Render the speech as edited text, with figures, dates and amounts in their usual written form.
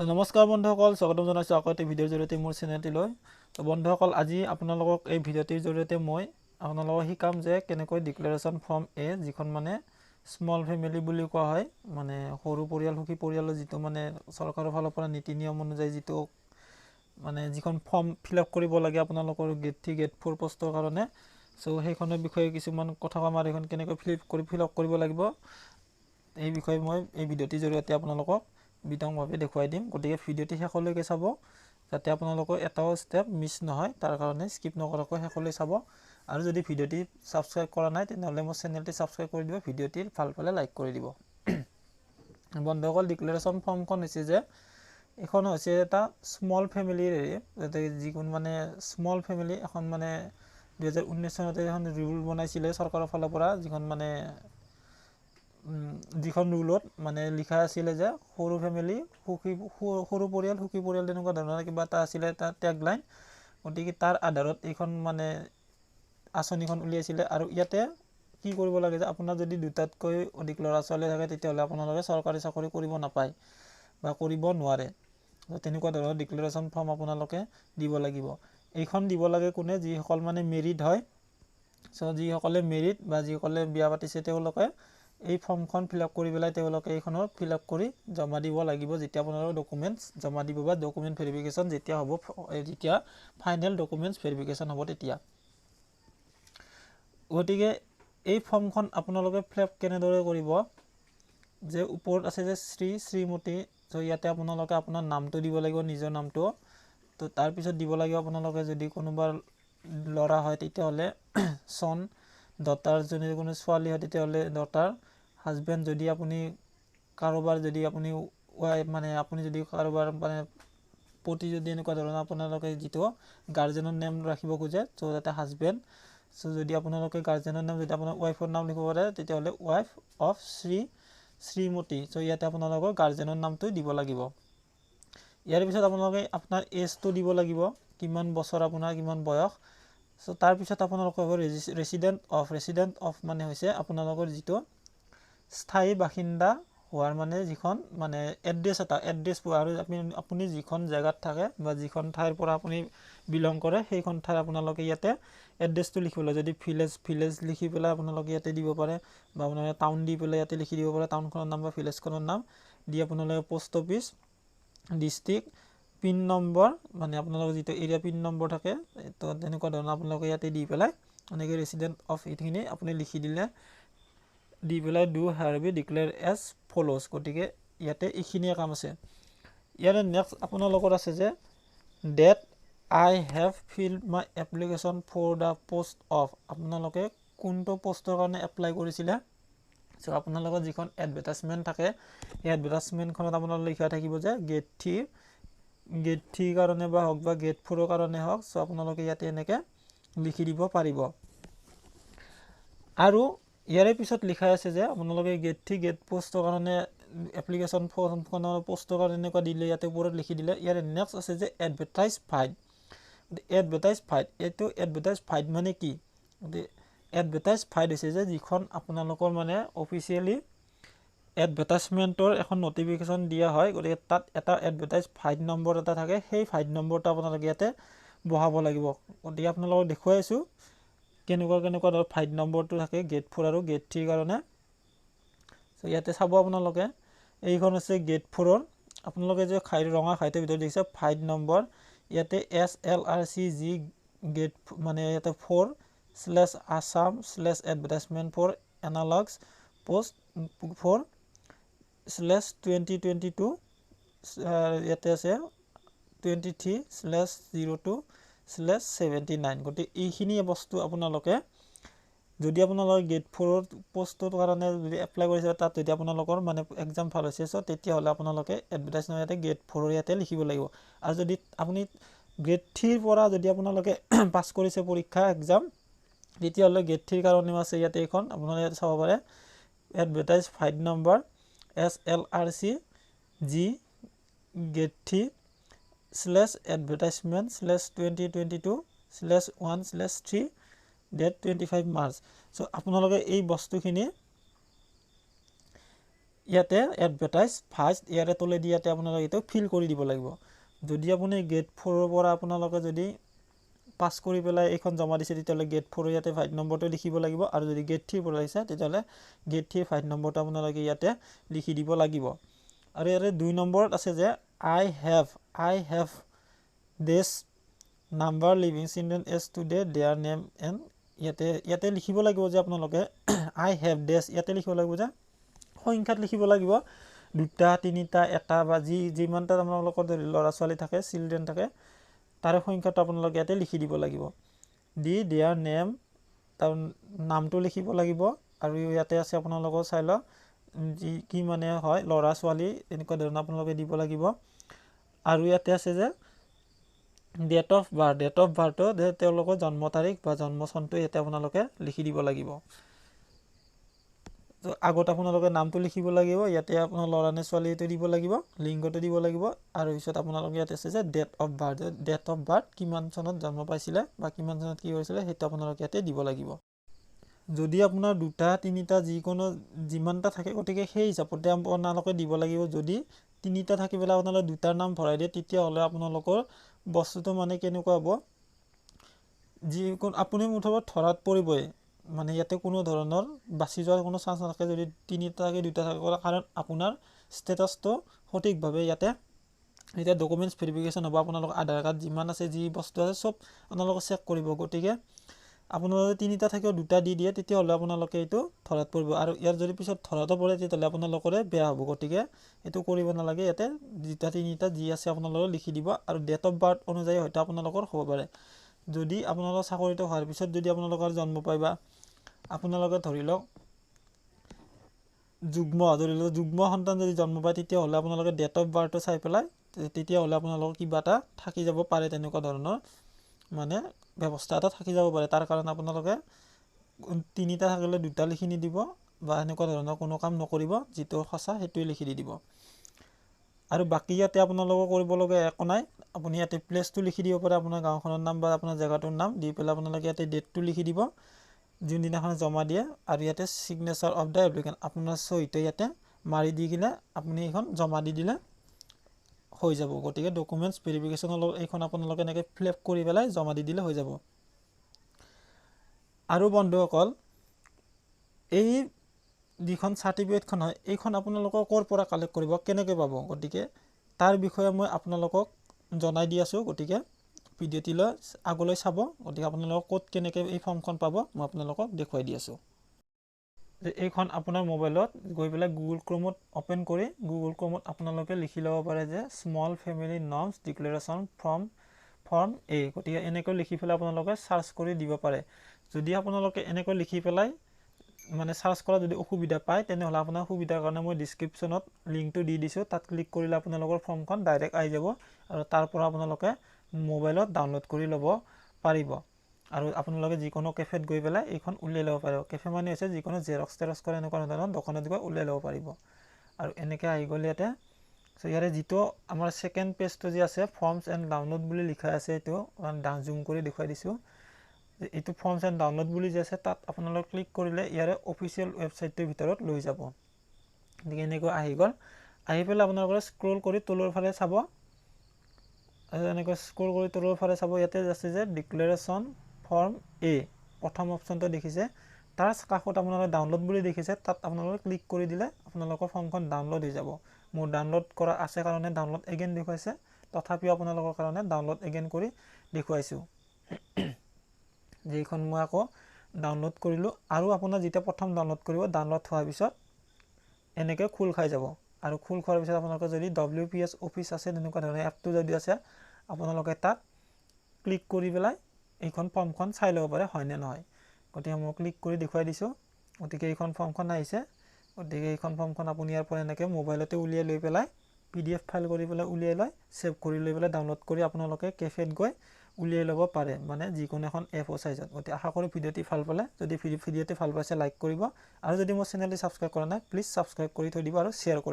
তো নমস্কাৰ বন্ধুসকল, স্বাগতম জনাইছোঁ আকৌ এটা ভিডিঅ'ৰ জৰিয়তে মোৰ চেনেলটিলৈ। তো বন্ধুসকল, আজি আপোনালোকক এই ভিডিঅ'টিৰ জৰিয়তে মই আপোনালোকক শিকাম যে কেনেকৈ ডিক্লেৰেশ্যন ফৰ্ম এ, যিখন মানে স্মল ফেমিলি বুলি কোৱা হয়, মানে সৰু পৰিয়াল সুখী পৰিয়ালৰ যিটো মানে চৰকাৰৰ ফালৰ পৰা নীতি নিয়ম অনুযায়ী যিটো মানে যিখন ফৰ্ম ফিল আপ কৰিব লাগে আপোনালোকৰ গেট 3 গেট 4 পোষ্টৰ কাৰণে। চ' সেইখনৰ বিষয়ে কিছুমান কথা ক'ম আৰু এইখন কেনেকৈ ফিল আপ কৰিব লাগিব এই বিষয়ে মই এই ভিডিঅ'টিৰ জৰিয়তে আপোনালোকক বিতংভাৱে দেখুৱাই দিম। গতিকে ভিডিঅ'টি শেষলৈকে চাব, যাতে আপোনালোকৰ এটাও ষ্টেপ মিছ নহয়, তাৰ কাৰণে স্কিপ নকৰাকৈ শেষলৈ চাব। আৰু যদি ভিডিঅ'টি ছাবস্ক্ৰাইব কৰা নাই তেনেহ'লে মোৰ চেনেলটি ছাবস্ক্ৰাইব কৰি দিব, ভিডিঅ'টিৰ ভাল পালে লাইক কৰি দিব। বন্ধুসকল, ডিক্লেৰেশ্যন ফৰ্মখন হৈছে যে এখন হৈছে এটা স্মল ফেমিলিৰ, যাতে যিকোনো মানে স্মল ফেমিলি এখন মানে 2019 চনতে এখন ৰুল বনাইছিলে চৰকাৰৰ ফালৰ পৰা, যিখন ৰুলত মানে লিখা আছিলে যে সৰু ফেমিলি সৰু পৰিয়াল সুখী পৰিয়াল, তেনেকুৱা ধৰণৰ কিবা এটা আছিলে তাৰ টেগলাইন। গতিকে তাৰ আধাৰত এইখন মানে আঁচনিখন উলিয়াইছিলে। আৰু ইয়াতে কি কৰিব লাগে যে আপোনাৰ যদি দুটাতকৈ অধিক ল'ৰা ছোৱালী থাকে তেতিয়াহ'লে আপোনালোকে চৰকাৰী চাকৰি কৰিব নাপায় বা কৰিব নোৱাৰে। তেনেকুৱা ধৰণৰ ডিক্লেৰেশ্যন ফৰ্ম আপোনালোকে দিব লাগিব। এইখন দিব লাগে কোনে, যিসকল মানে মেৰিড হয়। চ' যিসকলে মেৰিড বা যিসকলে বিয়া পাতিছে তেওঁলোকে এই ফৰ্মখন ফিল আপ কৰি পেলাই তেওঁলোকে এইখনৰ ফিল আপ কৰি জমা দিব লাগিব, যেতিয়া আপোনালোকৰ ডকুমেণ্টছ জমা দিব বা ডকুমেণ্ট ভেৰিফিকেশ্যন যেতিয়া হ'ব, যেতিয়া ফাইনেল ডকুমেণ্টছ ভেৰিফিকেশ্যন হ'ব তেতিয়া। গতিকে এই ফৰ্মখন আপোনালোকে ফিল আপ কেনেদৰে কৰিব, যে ওপৰত আছে যে শ্ৰীমতী, চ' ইয়াতে আপোনালোকে আপোনাৰ নামটো দিব লাগিব, নিজৰ নামটো। তো তাৰপিছত দিব লাগিব আপোনালোকে যদি কোনোবা ল'ৰা হয় তেতিয়াহ'লে চন, ডটাৰ, যদি কোনো ছোৱালী হয় তেতিয়াহ'লে ডটাৰ, হাজবেণ্ড, যদি আপুনি কাৰোবাৰ যদি আপুনি ৱাইফ মানে আপুনি যদি কাৰোবাৰ মানে পতি যদি এনেকুৱা ধৰণৰ আপোনালোকে যিটো গাৰ্জেনৰ নেম ৰাখিব খোজে, চ' যাতে হাজবেণ্ড। চ' যদি আপোনালোকে গাৰ্জেনৰ নাম যদি আপোনাৰ ৱাইফৰ নাম লিখিব পাৰে তেতিয়াহ'লে ৱাইফ অফ শ্ৰীমতী, চ' ইয়াতে আপোনালোকৰ গাৰ্জেনৰ নামটো দিব লাগিব। ইয়াৰ পিছত আপোনালোকে আপোনাৰ এজটো দিব লাগিব, কিমান বছৰ আপোনাৰ কিমান বয়স। চ' তাৰপিছত আপোনালোকৰ ৰেচিডেণ্ট অফ মানে হৈছে আপোনালোকৰ যিটো স্থায়ী বাসিন্দা হোৱাৰ মানে যিখন মানে এড্ৰেছ পোৱা, আৰু আপুনি যিখন জেগাত থাকে বা যিখন ঠাইৰ পৰা আপুনি বিলং কৰে সেইখন ঠাইৰ আপোনালোকে ইয়াতে এড্ৰেছটো লিখিব লাগে। যদি ভিলেজ লিখি পেলাই আপোনালোকে ইয়াতে দিব পাৰে, বা আপোনালোকে টাউন দি পেলাই ইয়াতে লিখি দিব পাৰে, টাউনখনৰ নাম বা ভিলেজখনৰ নাম দি আপোনালোকে post office, district, pin number, মানে আপোনালোকৰ যিটো এৰিয়া পিন নম্বৰ থাকে, তো তেনেকুৱা ধৰণৰ আপোনালোকে ইয়াতে দি পেলাই এনেকৈ ৰেচিডেণ্ট অফ এইখিনি আপুনি লিখি দিলে, দি পেলাই ডু হাৰবি ডিক্লেয়াৰ এজ ফল'জ। গতিকে ইয়াতে এইখিনিয়ে কাম আছে। ইয়াৰে নেক্সট আপোনালোকৰ আছে যে date I have filled my application for the post of, আপোনালোকে কোনটো পোষ্টৰ কাৰণে এপ্লাই কৰিছিলে। চ' আপোনালোকৰ যিখন এডভাৰটাইজমেণ্ট থাকে সেই এডভাৰটাইজমেণ্টখনত আপোনালোকে লিখা থাকিব যে গেট 3 কাৰণে বা হওক বা গেট 4 কাৰণে হওক। চ' আপোনালোকে ইয়াতে এনেকৈ লিখি দিব পাৰিব। আৰু ইয়াৰে পিছত লিখা আছে যে আপোনালোকে গেট 3 গেট পোষ্টৰ কাৰণে এপ্লিকেশ্যন ফৰ্মখনৰ পোষ্টৰ কাৰণে এনেকুৱা দিলে, ইয়াতে ওপৰত লিখি দিলে। ইয়াৰে নেক্সট আছে যে এডভাৰটাইজ ফাইড। এইটো এডভাৰটাইজ ফাইড মানে কি? এডভাৰটাইজ ফাইড হৈছে যে যিখন আপোনালোকৰ মানে অফিচিয়েলি এডভাৰটাইজমেণ্টৰ এখন নটিফিকেশ্যন দিয়া হয়। গতিকে তাত এটা এডভাৰটাইজ ফাইড নম্বৰ এটা থাকে, সেই ফাইড নম্বৰটো আপোনালোকে ইয়াতে বহাব লাগিব। গতিকে আপোনালোকক দেখুৱাইছোঁ কেনেকুৱা ধৰণৰ ফাইড নম্বৰটো থাকে গেট 4 আৰু গেট 3 কাৰণে। চ' ইয়াতে চাব আপোনালোকে, এইখন আছে গেট 4ৰ, আপোনালোকে যে ৰঙা খাইটোৰ ভিতৰত দেখিছে ফাইড নম্বৰ, ইয়াতে SLRCG গেট মানে ইয়াতে 4/Assam/advertisement for analogs post 4/2022, ইয়াতে আছে 23/02/79। গতিকে এইখিনি বস্তু আপোনালোকে যদি আপোনালোকে গেট 4ৰ পোষ্টৰ কাৰণে যদি এপ্লাই কৰিছে, তাত যদি আপোনালোকৰ মানে এক্সাম ভাল হৈছে, চ' তেতিয়াহ'লে আপোনালোকে এডভাৰটাইজমেণ্ট ইয়াতে গেট 4ৰ ইয়াতে লিখিব লাগিব। আৰু যদি আপুনি গেট 3ৰ পৰা যদি আপোনালোকে পাছ কৰিছে পৰীক্ষা এক্সাম, তেতিয়াহ'লে গেট 3ৰ কাৰণেও আছে ইয়াতে এইখন আপোনালোকে ইয়াতে চাব পাৰে, এডভাৰটাইজ ফাইড নম্বৰ SLRCG গেট 3/advertisement/2022/1/3 ডেট 25 মাৰ্চ। চ' আপোনালোকে এই বস্তুখিনি ইয়াতে এডভাৰটাইজ ফাৰ্ষ্ট ইয়াতে তলেদি ইয়াতে আপোনালোকে এইটো ফিল কৰি দিব লাগিব। যদি আপুনি গ্ৰেড 4ৰ পৰা আপোনালোকে যদি পাছ কৰি পেলাই এইখন জমা দিছে তেতিয়াহ'লে গ্ৰেড 4 ইয়াতে 5 নম্বৰটো লিখিব লাগিব, আৰু যদি গ্ৰেড 3 পৰা আহিছে তেতিয়াহ'লে গ্ৰেড 3 5 নম্বৰটো আপোনালোকে ইয়াতে লিখি দিব লাগিব। আৰু ইয়াতে 2 নম্বৰত আছে যে I have this number living children as today their name and ইয়াতে লিখিব লাগিব যে আপোনালোকে I have this ইয়াতে লিখিব লাগিব যে সংখ্যাত লিখিব লাগিব 2টা 3টা 1টা বা যিমানটা আপোনালোকৰ ল'ৰা ছোৱালী থাকে চিলড্ৰেন থাকে তাৰে সংখ্যাটো আপোনালোকে ইয়াতে লিখি দিব লাগিব। দি দেয়াৰ নেম তাৰ নামটো লিখিব লাগিব, আৰু ইয়াতে আছে আপোনালোকৰ চাই লওক কি মানে হয় ল'ৰা ছোৱালী এনেকুৱা ধৰণৰ আপোনালোকে দিব লাগিব। আৰু ইয়াতে আছে যে ডেট অফ বাৰ্থটো যে তেওঁলোকৰ জন্ম তাৰিখ বা জন্ম চনটো ইয়াতে আপোনালোকে লিখি দিব লাগিব। তো আগত আপোনালোকে নামটো লিখিব লাগিব, ইয়াতে আপোনাৰ ল'ৰা নে ছোৱালীটো দিব লাগিব, লিংগটো দিব লাগিব, আৰু পিছত আপোনালোকে ইয়াতে আছে যে ডেট অফ বাৰ্থ কিমান চনত জন্ম পাইছিলে বা কিমান চনত কি হৈছিলে সেইটো আপোনালোকে ইয়াতে দিব লাগিব। যদি আপোনাৰ 2টা 3টা যিকোনো যিমানটা থাকে গতিকে সেই হিচাপতে আপোনালোকে দিব লাগিব। যদি 3টা থাকি পেলাই আপোনালোকে 2টাৰ নাম ভৰাই দিয়ে তেতিয়াহ'লে আপোনালোকৰ বস্তুটো মানে কেনেকুৱা হ'ব, যিকোনো আপুনি মুঠতে ধৰাত পৰিবই, মানে ইয়াতে কোনো ধৰণৰ বাছি যোৱাৰ কোনো চান্স নাথাকে যদি 3টা থাকে 2টা থাকে, কাৰণ আপোনাৰ ষ্টেটাছটো সঠিকভাৱে ইয়াতে এতিয়া ডকুমেণ্টছ ভেৰিফিকেশ্যন হ'ব। আপোনালোকৰ আধাৰ কাৰ্ড যিমান আছে যি বস্তু আছে চব আপোনালোকে চেক কৰিব। গতিকে আপোনালোকে 3টা থাকিও 2টা দি দিয়ে তেতিয়াহ'লে আপোনালোকে এইটো ধৰাত পৰিব, আৰু ইয়াৰ যদি পিছত ধৰাতো পৰে তেতিয়াহ'লে আপোনালোকৰে বেয়া হ'ব। গতিকে এইটো কৰিব নালাগে, ইয়াতে 2টা 3টা যি আছে আপোনালোকে লিখি দিব। আৰু ডেট অফ বাৰ্থ অনুযায়ী হয়তো আপোনালোকৰ হ'ব পাৰে, যদি আপোনালোকৰ চাকৰিটো হোৱাৰ পিছত যদি আপোনালোকৰ জন্ম পায় বা আপোনালোকে ধৰি লওক যুগ্ম সন্তান যদি জন্ম পায় তেতিয়াহ'লে আপোনালোকে ডেট অফ বাৰ্থটো চাই পেলাই তেতিয়াহ'লে আপোনালোকৰ কিবা এটা থাকি যাব পাৰে, তেনেকুৱা ধৰণৰ মানে ব্যৱস্থা এটা থাকি যাব পাৰে। তাৰ কাৰণে আপোনালোকে 3টা থাকিলে 2টা লিখি নিদিব বা এনেকুৱা ধৰণৰ কোনো কাম নকৰিব, যিটো সঁচা সেইটোৱে লিখি দি দিব। আৰু বাকী ইয়াতে আপোনালোকে কৰিবলগীয়া একো নাই, আপুনি ইয়াতে প্লেচটো লিখি দিব পাৰে, আপোনাৰ গাঁওখনৰ নাম বা আপোনাৰ জেগাটোৰ নাম দি পেলাই আপোনালোকে ইয়াতে ডেটটো লিখি দিব যোনদিনাখন জমা দিয়ে, আৰু ইয়াতে ছিগনেচাৰ অফ দ্য এপ্লিকেণ্ট আপোনাৰ সহিতে ইয়াতে মাৰি দি কিনে আপুনি এইখন জমা দি দিলে হৈ যাব। গতিকে ডকুমেণ্টছ ভেৰিফিকেশ্যনৰ এইখন আপোনালোকে এনেকৈ ফিল আপ কৰি পেলাই জমা দি দিলে হৈ যাব। আৰু বন্ধুসকল, এই যিখন চাৰ্টিফিকেটখন হয় এইখন আপোনালোকক ক'ৰ পৰা কালেক্ট কৰিব, কেনেকৈ পাব, গতিকে তাৰ বিষয়ে মই আপোনালোকক জনাই দি আছোঁ। গতিকে ভিডিঅ'টিলৈ আগলৈ চাব। গতিকে আপোনালোকক ক'ত কেনেকৈ এই ফৰ্মখন পাব মই আপোনালোকক দেখুৱাই দি আছোঁ। এইখন আপোনাৰ মোবাইলত গৈ পেলাই গুগল ক্ৰমত অ'পেন কৰি গুগল ক্ৰমত আপোনালোকে লিখি ল'ব পাৰে যে small family norms declaration form এ। গতিকে এনেকৈ লিখি পেলাই আপোনালোকে চাৰ্চ কৰি দিব পাৰে। যদি আপোনালোকে এনেকৈ লিখি পেলাই মানে চাৰ্চ কৰা যদি অসুবিধা পায় তেনেহ'লে আপোনাৰ সুবিধাৰ কাৰণে মই ডিছক্ৰিপশ্যনত লিংকটো দি দিছোঁ, তাত ক্লিক কৰিলে আপোনালোকৰ ফৰ্মখন ডাইৰেক্ট আহি যাব, আৰু তাৰ পৰা আপোনালোকে মোবাইলত ডাউনলোড কৰি ল'ব পাৰিব। আৰু আপোনালোকে যিকোনো কেফেত গৈ পেলাই এইখন উলিয়াই ল'ব পাৰিব। কেফে মানে হৈছে যিকোনো জেৰক্স তেৰক্স কৰে এনেকুৱা ধৰণৰ দোকানত গৈ উলিয়াই ল'ব পাৰিব। আৰু এনেকৈ আহি গ'লে ইয়াতে ইয়াৰে যিটো আমাৰ ছেকেণ্ড পেজটো যে আছে ফৰ্মছ এণ্ড ডাউনলোড বুলি লিখা আছে, এইটো জুম কৰি দেখুৱাই দিছোঁ। এইটো ফৰ্মছ এণ্ড ডাউনলোড বুলি যে আছে তাত আপোনালোকে ক্লিক কৰিলে ইয়াৰে অফিচিয়েল ৱেবছাইটটোৰ ভিতৰত লৈ যাব। গতিকে এনেকৈ আহি গ'ল, আহি পেলাই আপোনালোকে স্ক্ৰল কৰি তলৰ ফালে চাব, এনেকৈ স্ক্ৰল কৰি তলৰ ফালে চাব, ইয়াতে আছে যে ডিক্লেৰেশ্যন ফৰ্ম এ প্ৰথম অপশ্যনটো দেখিছে, তাৰ কাষত আপোনালোকে ডাউনলোড বুলি দেখিছে, তাত আপোনালোকে ক্লিক কৰি দিলে আপোনালোকৰ ফৰ্মখন ডাউনলোড হৈ যাব। মোৰ ডাউনলোড কৰা আছে কাৰণে ডাউনলোড এগেইন দেখুৱাইছে, তথাপিও আপোনালোকৰ কাৰণে ডাউনলোড এগেইন কৰি দেখুৱাইছোঁ। যিখন মই আকৌ ডাউনলোড কৰিলোঁ, আৰু আপোনাৰ যেতিয়া প্ৰথম ডাউনলোড কৰিব ডাউনলোড হোৱাৰ পিছত এনেকৈ খোল খাই যাব, আৰু খোল খোৱাৰ পিছত আপোনালোকে যদি WPS অফিচ আছে তেনেকুৱা ধৰণৰ এপটো যদি আছে আপোনালোকে তাত ক্লিক কৰি পেলাই এইখন ফৰ্মখন চাই ল'ব পাৰে হয়নে নহয়। গতিকে মই ক্লিক কৰি দেখুৱাই দিছোঁ। গতিকে এইখন ফৰ্মখন আহিছে। গতিকে এইখন ফৰ্মখন আপুনি ইয়াৰ পৰা এনেকৈ মোবাইলতে উলিয়াই লৈ পেলাই PDF ফাইল কৰি পেলাই উলিয়াই লৈ ছেভ কৰি লৈ পেলাই ডাউনলোড কৰি আপোনালোকে কেফেত গৈ উলিয়াই ল'ব পাৰে, মানে যিকোনো এখন A4 চাইজত। গতিকে আশা কৰোঁ ভিডিঅ'টি ভাল পালে, যদি ভিডিঅ'টি ভাল পাইছে লাইক কৰিব, আৰু যদি মোৰ চেনেলটি ছাবস্ক্ৰাইব কৰা নাই প্লিজ ছাবস্ক্ৰাইব কৰি থৈ দিব আৰু শ্বেয়াৰ কৰিব।